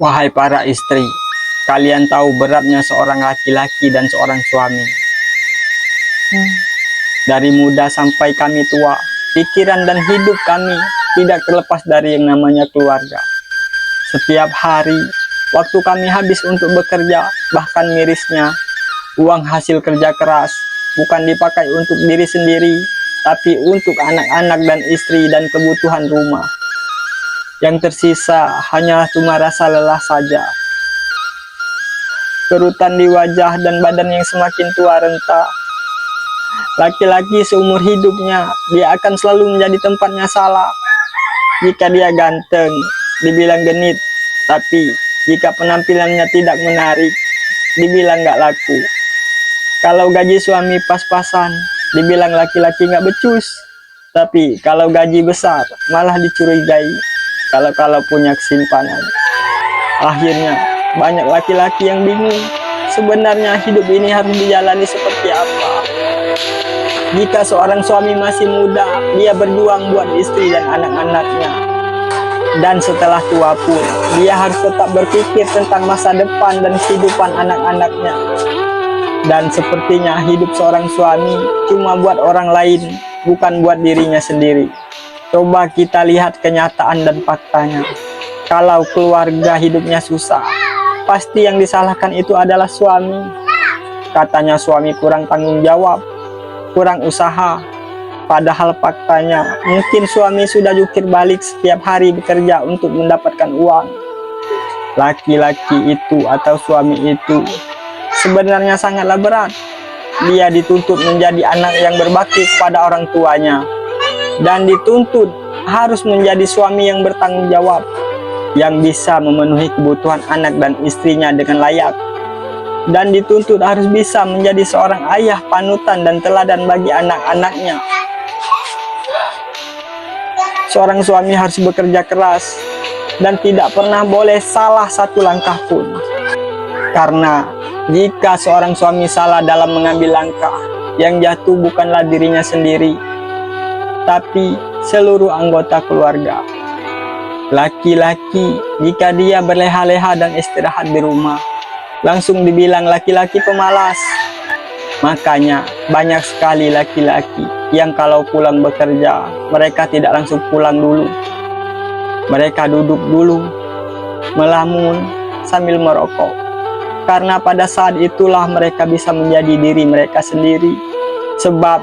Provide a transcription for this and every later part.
Wahai para istri, kalian tahu beratnya seorang laki-laki dan seorang suami. Dari muda sampai kami tua, pikiran dan hidup kami tidak terlepas dari yang namanya keluarga. Setiap hari, waktu kami habis untuk bekerja, bahkan mirisnya, uang hasil kerja keras bukan dipakai untuk diri sendiri, tapi untuk anak-anak dan istri dan kebutuhan rumah. Yang tersisa hanya cuma rasa lelah saja. Kerutan di wajah dan badan yang semakin tua renta. Laki-laki seumur hidupnya, dia akan selalu menjadi tempatnya salah. Jika dia ganteng, dibilang genit. Tapi jika penampilannya tidak menarik, dibilang gak laku. Kalau gaji suami pas-pasan, dibilang laki-laki gak becus. Tapi kalau gaji besar, malah dicurigai kalau punya kesimpanan. Akhirnya banyak laki-laki yang bingung, sebenarnya hidup ini harus dijalani seperti apa. Jika seorang suami masih muda, dia berjuang buat istri dan anak-anaknya. Dan setelah tua pun, dia harus tetap berpikir tentang masa depan dan kehidupan anak-anaknya. Dan sepertinya hidup seorang suami cuma buat orang lain, bukan buat dirinya sendiri. Coba kita lihat kenyataan dan faktanya. Kalau keluarga hidupnya susah, pasti yang disalahkan itu adalah suami. Katanya suami kurang tanggung jawab, kurang usaha. Padahal faktanya, mungkin suami sudah jukir balik setiap hari bekerja untuk mendapatkan uang. Laki-laki itu atau suami itu sebenarnya sangatlah berat. Dia dituntut menjadi anak yang berbakti kepada orang tuanya. Dan dituntut harus menjadi suami yang bertanggung jawab, yang bisa memenuhi kebutuhan anak dan istrinya dengan layak. Dan dituntut harus bisa menjadi seorang ayah panutan dan teladan bagi anak-anaknya. Seorang suami harus bekerja keras dan tidak pernah boleh salah satu langkah pun. Karena jika seorang suami salah dalam mengambil langkah, yang jatuh bukanlah dirinya sendiri, tapi seluruh anggota keluarga. Laki-laki, jika dia berleha-leha dan istirahat di rumah, langsung dibilang laki-laki pemalas. Makanya banyak sekali laki-laki yang kalau pulang bekerja, mereka tidak langsung pulang dulu. Mereka duduk dulu, melamun sambil merokok. Karena pada saat itulah mereka bisa menjadi diri mereka sendiri. Sebab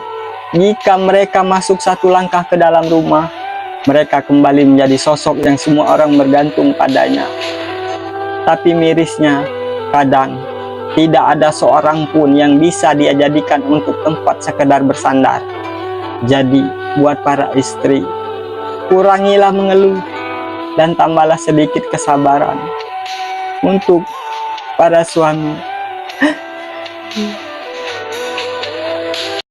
jika mereka masuk satu langkah ke dalam rumah, mereka kembali menjadi sosok yang semua orang bergantung padanya. Tapi mirisnya, kadang tidak ada seorang pun yang bisa dia jadikan untuk tempat sekedar bersandar. Jadi, buat para istri, kurangilah mengeluh dan tambahlah sedikit kesabaran. Untuk para suami,